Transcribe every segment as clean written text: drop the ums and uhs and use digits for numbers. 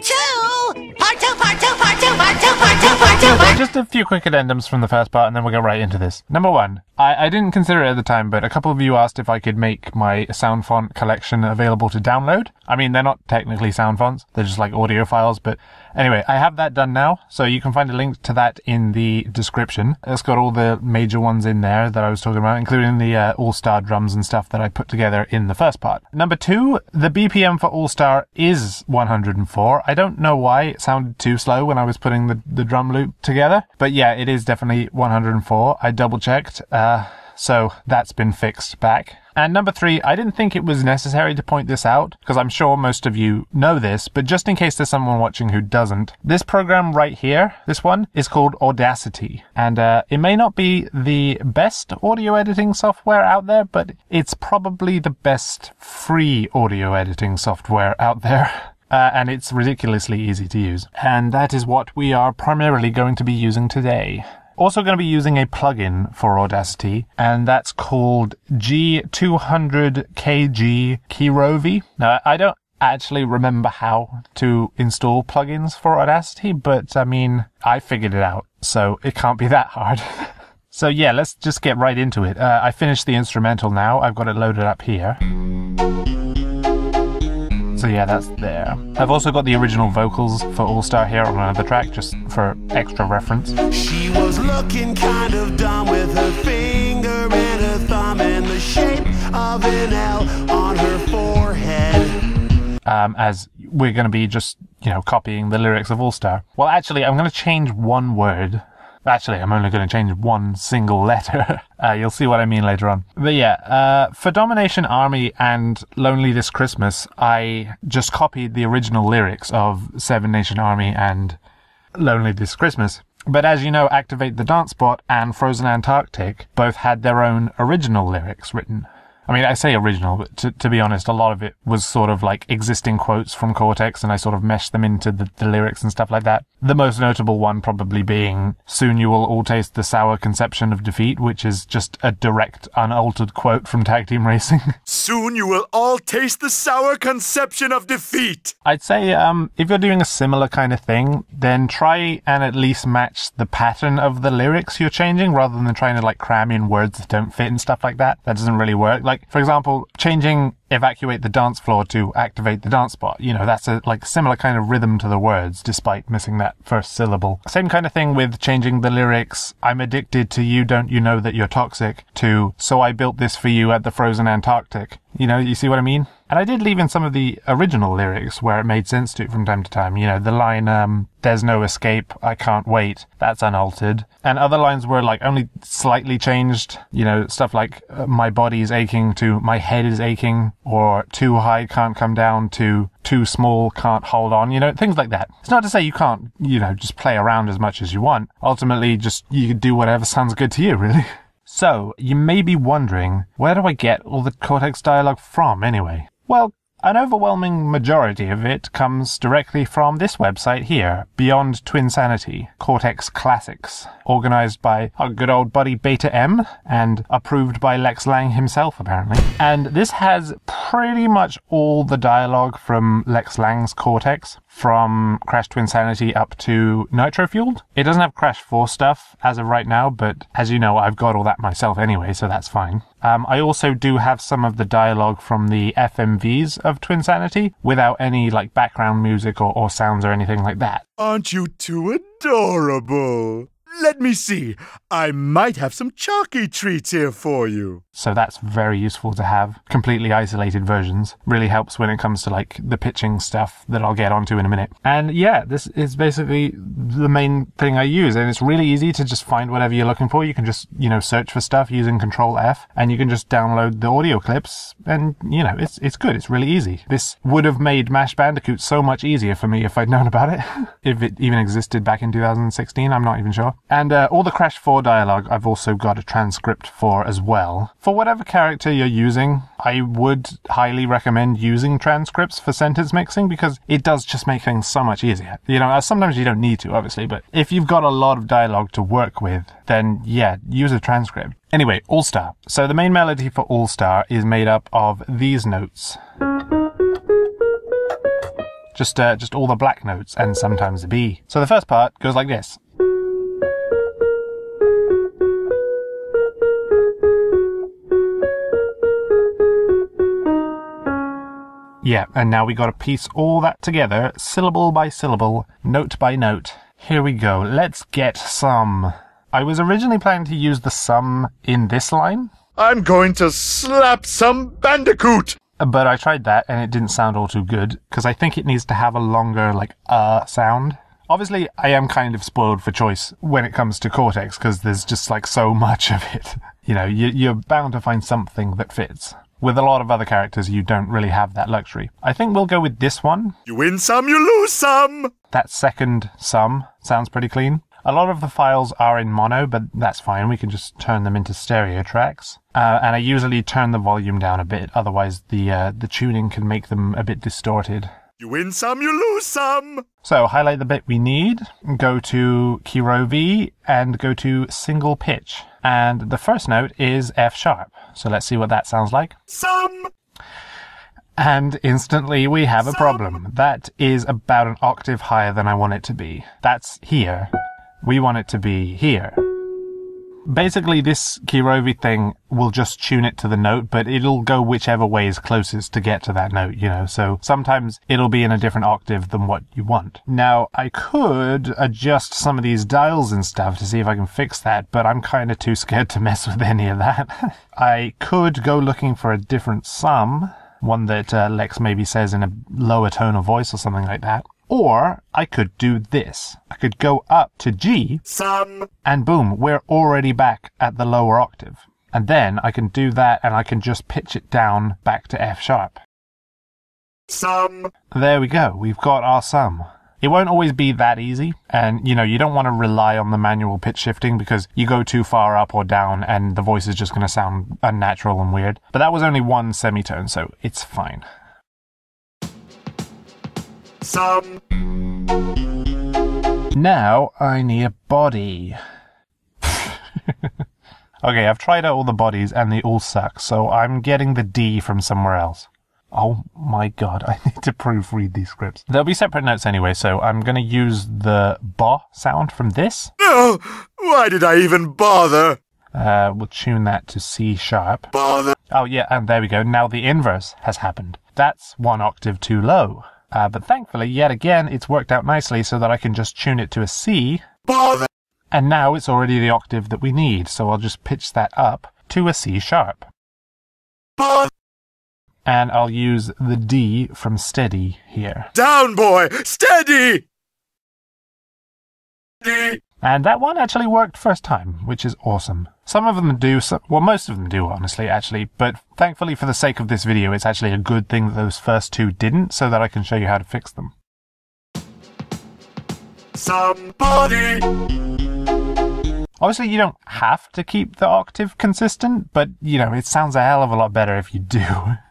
2! Part 2, part 2, part 2, part 2, part 2, part 2, part 2! Just a few quick addendums from the first part, and then we'll go right into this. Number one, I didn't consider it at the time, but a couple of you asked if I could make my sound font collection available to download. I mean, they're not technically sound fonts, they're just like audio files, but anyway, I have that done now, so you can find a link to that in the description. It's got all the major ones in there that I was talking about, including the All-Star drums and stuff that I put together in the first part. Number two, the BPM for All-Star is 104. I don't know why it sounded too slow when I was putting the drum loop together, but yeah, it is definitely 104. I double-checked, so that's been fixed back. And number three, I didn't think it was necessary to point this out, because I'm sure most of you know this, but just in case there's someone watching who doesn't, this program right here, this one, is called Audacity. And it may not be the best audio editing software out there, but it's probably the best free audio editing software out there. And it's ridiculously easy to use. And that is what we are primarily going to be using today. Also going to be using a plugin for Audacity, and that's called G200KG Kirovi. Now, I don't actually remember how to install plugins for Audacity, but I mean, I figured it out, so it can't be that hard. So yeah, let's just get right into it. I finished the instrumental now. I've got it loaded up here. So yeah, that's there. I've also got the original vocals for All-Star here on another track, just for extra reference. She was looking kind of dumb with her finger and her thumb in the shape of an L on her forehead. As we're going to be just, copying the lyrics of All-Star. Well, actually, I'm going to change one word. Actually, I'm only going to change one single letter. You'll see what I mean later on. But yeah, for Domination Army and Lonely This Christmas, I just copied the original lyrics of Seven Nation Army and Lonely This Christmas. But as you know, Activate the Dance Spot and Frozen Antarctic both had their own original lyrics written. I mean, I say original, but to be honest, a lot of it was sort of like existing quotes from Cortex, and I sort of meshed them into the lyrics and stuff like that. The most notable one probably being, "Soon you will all taste the sour conception of defeat," which is just a direct, unaltered quote from Tag Team Racing. Soon you will all taste the sour conception of defeat. I'd say, if you're doing a similar kind of thing, then try and at least match the pattern of the lyrics you're changing, rather than trying to cram in words that don't fit and stuff like that. That doesn't really work. For example, changing evacuate the dance floor to activate the dance spot. That's a similar kind of rhythm to the words, despite missing that first syllable. Same kind of thing with changing the lyrics, "I'm addicted to you, don't you know that you're toxic," to "So I built this for you at the frozen Antarctic." You see what I mean? And I did leave in some of the original lyrics where it made sense to from time to time. The line, "There's no escape, I can't wait," that's unaltered. And other lines were only slightly changed. Stuff like, "My body is aching" to "My head is aching," or "Too high, can't come down" to "Too small, can't hold on," things like that. It's not to say you can't, just play around as much as you want. Ultimately, you can do whatever sounds good to you, really. So, you may be wondering, where do I get all the Cortex dialogue from, anyway? Well, an overwhelming majority of it comes directly from this website here, Beyond Twinsanity, Cortex Classics, organized by our good old buddy Beta M, and approved by Lex Lang himself, apparently. And this has pretty much all the dialogue from Lex Lang's Cortex, from Crash Twinsanity up to Nitro Fueled. It doesn't have Crash 4 stuff as of right now, but as you know, I've got all that myself anyway, so that's fine. I also do have some of the dialogue from the FMVs of Twinsanity without any background music or sounds or anything like that. Aren't you two adorable? Let me see. I might have some chalky treats here for you. So that's very useful to have. Completely isolated versions. Really helps when it comes to the pitching stuff that I'll get onto in a minute. And yeah, this is basically the main thing I use. And it's really easy to just find whatever you're looking for. You can just, search for stuff using Control F, and you can just download the audio clips. And, it's good. It's really easy. This would have made Mash Bandicoot so much easier for me if I'd known about it. If it even existed back in 2016, I'm not even sure. And all the Crash 4 dialogue I've also got a transcript for as well. For whatever character you're using, I would highly recommend using transcripts for sentence mixing, because it does just make things so much easier. Sometimes you don't need to, obviously, but if you've got a lot of dialogue to work with, then yeah, use a transcript. Anyway, All-Star. So the main melody for All-Star is made up of these notes. just all the black notes and sometimes a B. So the first part goes like this. Yeah, and now we got to piece all that together, syllable by syllable, note by note. Here we go, let's get some. I was originally planning to use the some in this line. I'm going to slap some Bandicoot! But I tried that and it didn't sound all too good, because I think it needs to have a longer, sound. Obviously, I am kind of spoiled for choice when it comes to Cortex, because there's just, so much of it. You know, you're bound to find something that fits. With a lot of other characters, you don't really have that luxury. I think we'll go with this one. You win some, you lose some! That second some sounds pretty clean. A lot of the files are in mono, but that's fine. We can just turn them into stereo tracks. And I usually turn the volume down a bit, otherwise the tuning can make them a bit distorted. You win some, you lose some! So, highlight the bit we need, go to key row V, and go to single pitch. And the first note is F sharp. So let's see what that sounds like. Some! And instantly we have a problem. That is about an octave higher than I want it to be. That's here. We want it to be here. Basically, this Kirovi thing will just tune it to the note, but it'll go whichever way is closest to get to that note, you know, so sometimes it'll be in a different octave than what you want. Now, I could adjust some of these dials and stuff to see if I can fix that, but I'm kind of too scared to mess with any of that. I could go looking for a different sum, one that Lex maybe says in a lower tone of voice or something like that. Or I could do this. I could go up to G, some, and boom, we're already back at the lower octave. And then I can do that and I can just pitch it down back to F sharp. Some. There we go, we've got our sum. It won't always be that easy, and you know, you don't want to rely on the manual pitch shifting because you go too far up or down and the voice is just going to sound unnatural and weird. But that was only one semitone, so it's fine. Some. Now I need a body. Okay, I've tried out all the bodies and they all suck, so I'm getting the D from somewhere else. Oh my god, I need to proofread these scripts. There'll be separate notes anyway, so I'm going to use the ba sound from this. No! Why did I even bother? We'll tune that to C sharp. Bother. Oh yeah, and there we go. Now the inverse has happened. That's one octave too low. But thankfully, yet again, it's worked out nicely so that I can just tune it to a C. Bother. And now it's already the octave that we need, so I'll just pitch that up to a C sharp. Bother. And I'll use the D from steady here. Down, boy! Steady! D. And that one actually worked first time, which is awesome. Some of them do, well, most of them do, honestly, actually, but thankfully for the sake of this video, it's actually a good thing that those first two didn't, so that I can show you how to fix them. Somebody! Obviously, you don't have to keep the octave consistent, but, you know, it sounds a hell of a lot better if you do.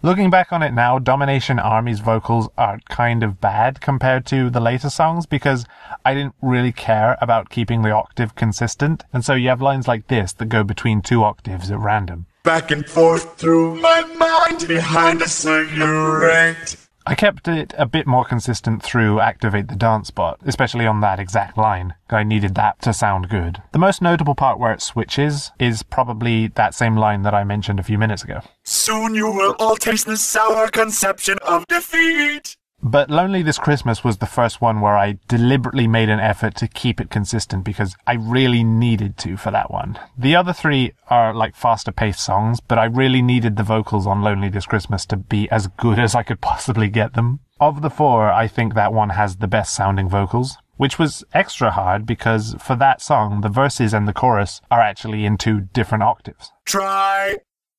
Looking back on it now, Domination Army's vocals are kind of bad compared to the later songs because I didn't really care about keeping the octave consistent, and so you have lines like this that go between two octaves at random. Back and forth through my mind behind a cigarette. I kept it a bit more consistent through Activate the Dance Spot, especially on that exact line. I needed that to sound good. The most notable part where it switches is probably that same line that I mentioned a few minutes ago. Soon you will all taste the sour conception of defeat. But Lonely This Christmas was the first one where I deliberately made an effort to keep it consistent because I really needed to for that one. The other three are like faster paced songs, but I really needed the vocals on Lonely This Christmas to be as good as I could possibly get them. Of the four, I think that one has the best sounding vocals, which was extra hard because for that song, the verses and the chorus are actually in two different octaves. Try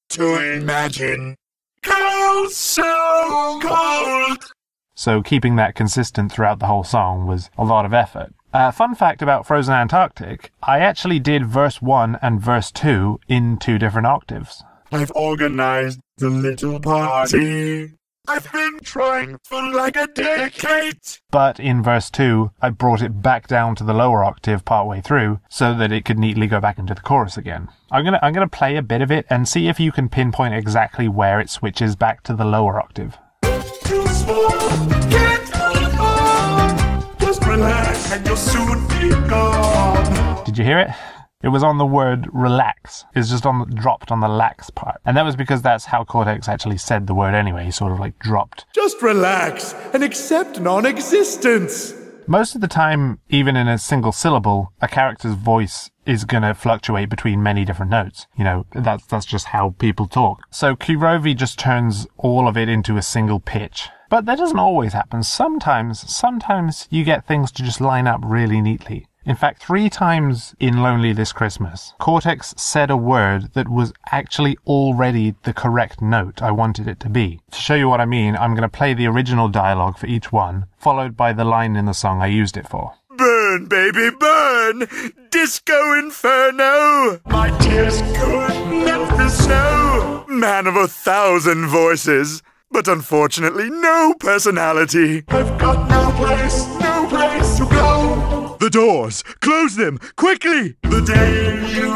to imagine cold, so cold. So keeping that consistent throughout the whole song was a lot of effort. Fun fact about Frozen Antarctic, I actually did verse 1 and verse 2 in two different octaves. I've organized the little party. I've been trying for like a decade. But in verse 2, I brought it back down to the lower octave partway through so that it could neatly go back into the chorus again. I'm gonna play a bit of it and see if you can pinpoint exactly where it switches back to the lower octave. Too small, can't Just relax and you'll soon be gone. Did you hear it? It was on the word relax. It's just dropped on the lax part. And that was because that's how Cortex actually said the word anyway. He sort of like dropped. Just relax and accept non-existence. Most of the time, even in a single syllable, a character's voice is going to fluctuate between many different notes. You know, that's just how people talk. So Kurovi just turns all of it into a single pitch. But that doesn't always happen. Sometimes you get things to just line up really neatly. In fact, 3 times in Lonely This Christmas, Cortex said a word that was actually already the correct note I wanted it to be. To show you what I mean, I'm going to play the original dialogue for each one, followed by the line in the song I used it for. Burn, baby, burn! Disco Inferno! My tears could melt the snow! Man of 1,000 voices, but unfortunately no personality. I've got no place to go. The doors! Close them! Quickly! The day you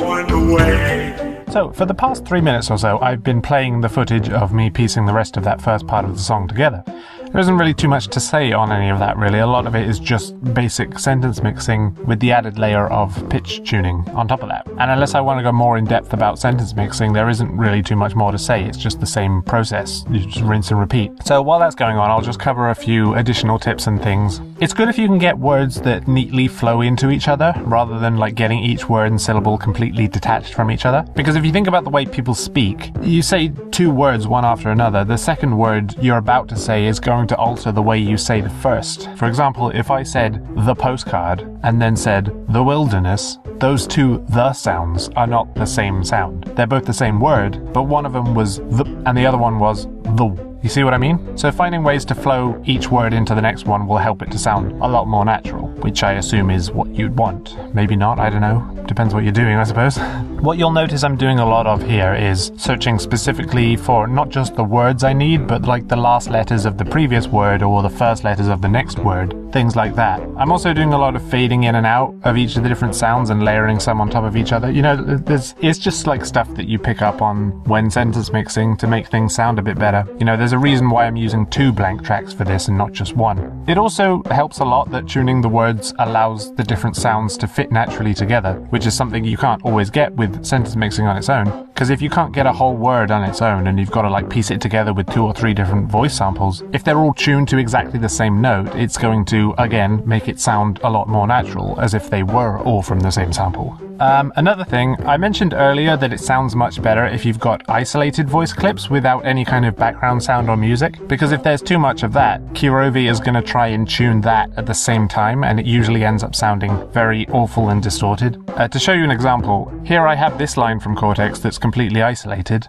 went away. So, for the past 3 minutes or so, I've been playing the footage of me piecing the rest of that first part of the song together. There isn't really too much to say on any of that, really. A lot of it is just basic sentence mixing with the added layer of pitch tuning on top of that. And unless I want to go more in depth about sentence mixing, there isn't really too much more to say. It's just the same process. You just rinse and repeat. So while that's going on, I'll just cover a few additional tips and things. It's good if you can get words that neatly flow into each other, rather than like getting each word and syllable completely detached from each other. Because if you think about the way people speak, you say 2 words one after another, the second word you're about to say is going to alter the way you say the first. For example, if I said the postcard and then said the wilderness, those 2 the sounds are not the same sound. They're both the same word, but one of them was the and the other one was the. You see what I mean? So finding ways to flow each word into the next one will help it to sound a lot more natural, which I assume is what you'd want. Maybe not, I don't know. Depends what you're doing, I suppose. What you'll notice I'm doing a lot of here is searching specifically for not just the words I need, but like the last letters of the previous word or the first letters of the next word, things like that. I'm also doing a lot of fading in and out of each of the different sounds and layering some on top of each other. You know, it's just like stuff that you pick up on when sentence mixing to make things sound a bit better. You know, there's a reason why I'm using 2 blank tracks for this and not just 1. It also helps a lot that tuning the words allows the different sounds to fit naturally together, which is something you can't always get with sentence mixing on its own. Because if you can't get a whole word on its own and you've got to like piece it together with 2 or 3 different voice samples, if they're all tuned to exactly the same note, it's going to, again, make it sound a lot more natural, as if they were all from the same sample. Another thing, I mentioned earlier that it sounds much better if you've got isolated voice clips without any kind of background sound or music, because if there's too much of that, Kurovi is going to try and tune that at the same time, and it usually ends up sounding very awful and distorted. To show you an example, here I have this line from Cortex that's completely isolated.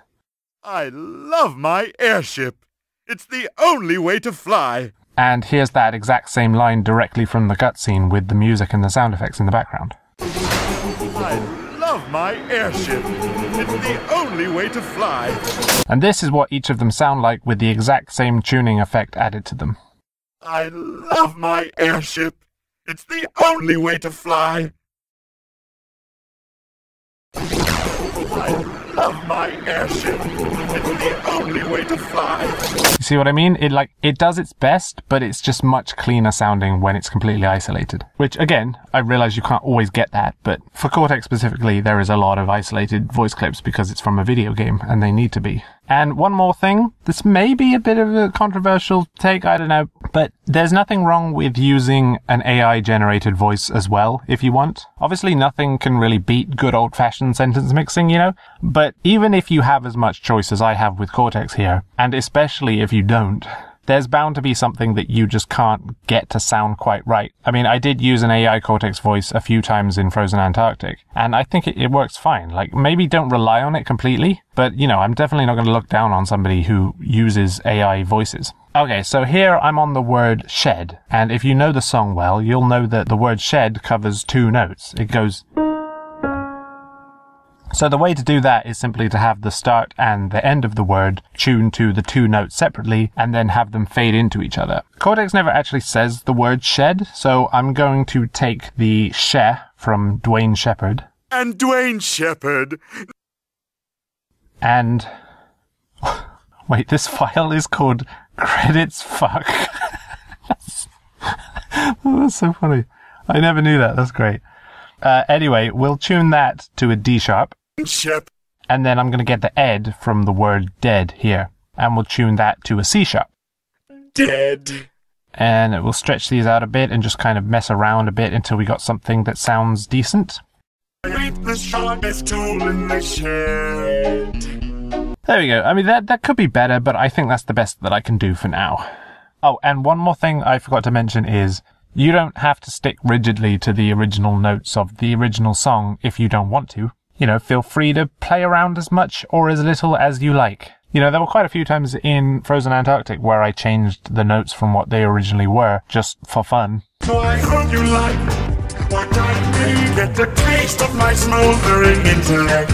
I love my airship. It's the only way to fly. And here's that exact same line directly from the cutscene with the music and the sound effects in the background. I love my airship. It's the only way to fly. And this is what each of them sound like with the exact same tuning effect added to them. I love my airship. It's the only way to fly. I love my airship. It's the only way to fly. You see what I mean? It does its best, but it's just much cleaner sounding when it's completely isolated. Which, again, I realize you can't always get that, but for Cortex specifically, there is a lot of isolated voice clips because it's from a video game, and they need to be. And one more thing, this may be a bit of a controversial take, I don't know, but there's nothing wrong with using an AI-generated voice as well, if you want. Obviously, nothing can really beat good old-fashioned sentence mixing, you know? But even if you have as much choice as I have with Cortex here, and especially if you don't, there's bound to be something that you just can't get to sound quite right. I mean, I did use an AI Cortex voice a few times in Frozen Antarctic, and I think it works fine. Like, maybe don't rely on it completely, but, you know, I'm definitely not going to look down on somebody who uses AI voices. Okay, so here I'm on the word shed, and if you know the song well, you'll know that the word shed covers 2 notes. It goes... So the way to do that is simply to have the start and the end of the word tuned to the 2 notes separately and then have them fade into each other. Cortex never actually says the word shed, so I'm going to take the she from Dwayne Shepherd. And Dwayne Shepherd. And... wait, this file is called credits fuck. Oh, that's so funny. I never knew that. That's great. Anyway, we'll tune that to a D sharp. Shep. And then I'm going to get the ed from the word dead here. And we'll tune that to a C sharp. Dead. And we'll stretch these out a bit and just kind of mess around a bit until we got something that sounds decent. The sharpest tool in the shed. There we go. I mean, that could be better, but I think that's the best that I can do for now. Oh, and one more thing I forgot to mention is you don't have to stick rigidly to the original notes of the original song if you don't want to. You know, feel free to play around as much or as little as you like. You know, there were quite a few times in Frozen Antarctic where I changed the notes from what they originally were, just for fun. So I hope you like what I mean. Get a taste of my smoldering intellect.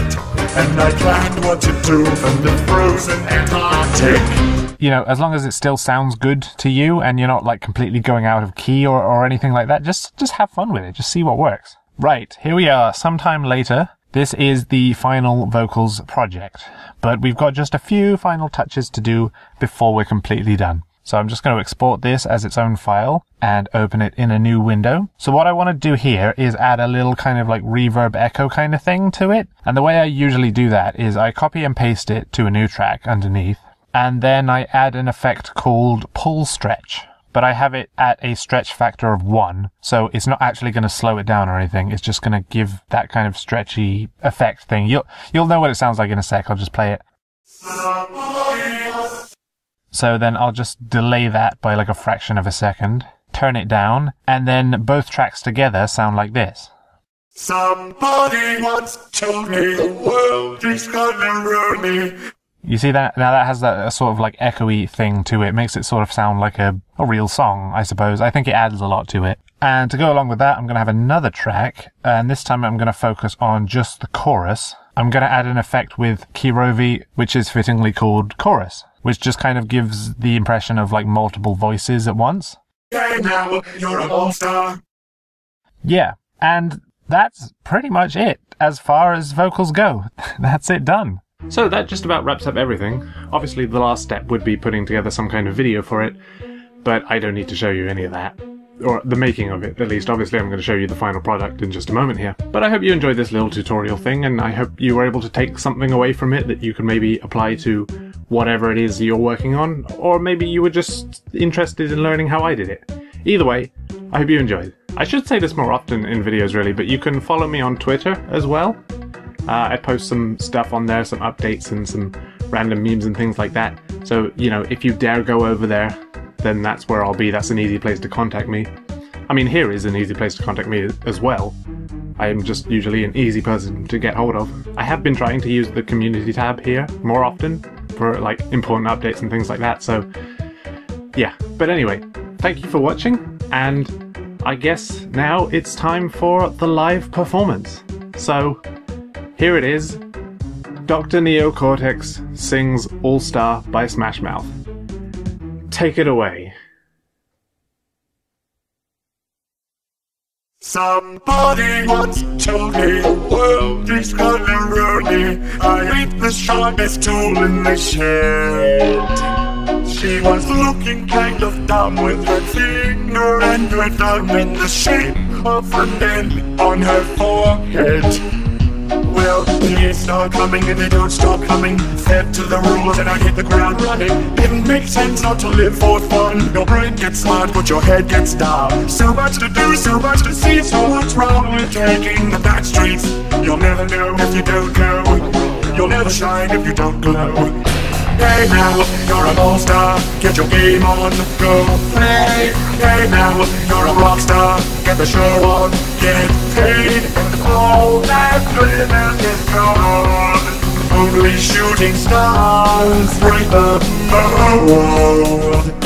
And I planned what to do from the Frozen Antarctic. You know, as long as it still sounds good to you and you're not like completely going out of key or anything like that, just have fun with it. Just see what works. Right, here we are, sometime later. This is the final vocals project, but we've got just a few final touches to do before we're completely done. So I'm just going to export this as its own file and open it in a new window. So what I want to do here is add a little kind of like reverb echo kind of thing to it. And the way I usually do that is I copy and paste it to a new track underneath. And then I add an effect called pull stretch. But I have it at a stretch factor of 1, so it's not actually going to slow it down or anything. It's just going to give that kind of stretchy effect thing. You'll know what it sounds like in a sec. I'll just play it. So then I'll just delay that by like a fraction of a second, turn it down, and then both tracks together sound like this. Somebody once told me the world is gonna ruin me. You see that? Now that has that sort of like echoey thing to it. Makes it sort of sound like a real song, I suppose. I think it adds a lot to it. And to go along with that, I'm going to have another track. And this time I'm going to focus on just the chorus. I'm going to add an effect with Kirovi, which is fittingly called chorus, which just kind of gives the impression of like multiple voices at once. Hey now, you're a all-star. Yeah. And that's pretty much it as far as vocals go. That's it done. So that just about wraps up everything. Obviously the last step would be putting together some kind of video for it, but I don't need to show you any of that. Or the making of it, at least. Obviously I'm going to show you the final product in just a moment here. But I hope you enjoyed this little tutorial thing, and I hope you were able to take something away from it that you can maybe apply to whatever it is you're working on, or maybe you were just interested in learning how I did it. Either way, I hope you enjoyed. I should say this more often in videos really, but you can follow me on Twitter as well. I post some stuff on there, some updates and some random memes and things like that. So, you know, if you dare go over there, then that's where I'll be. That's an easy place to contact me. I mean, here is an easy place to contact me as well. I am just usually an easy person to get hold of. I have been trying to use the community tab here more often for like important updates and things like that, so yeah. But anyway, thank you for watching, and I guess now it's time for the live performance. So here it is. Dr. Neo Cortex sings All Star by Smash Mouth. Take it away. Somebody once told me the world is gonna ruin me. I ain't the sharpest tool in the shed. She was looking kind of dumb with her finger and her thumb in the shape of an N on her forehead. Well, they start coming and they don't stop coming. Fed to the rules and I hit the ground running. Didn't make sense not to live for fun. Your brain gets smart but your head gets dumb. So much to do, so much to see. So what's wrong with taking the back streets? You'll never know if you don't go. You'll never shine if you don't glow. Hey now, you're an all-star. Get your game on, go play. Hey now, you're a rock star. Get the show on, get paid. And all that glitters is gone. Only shooting stars break the mold.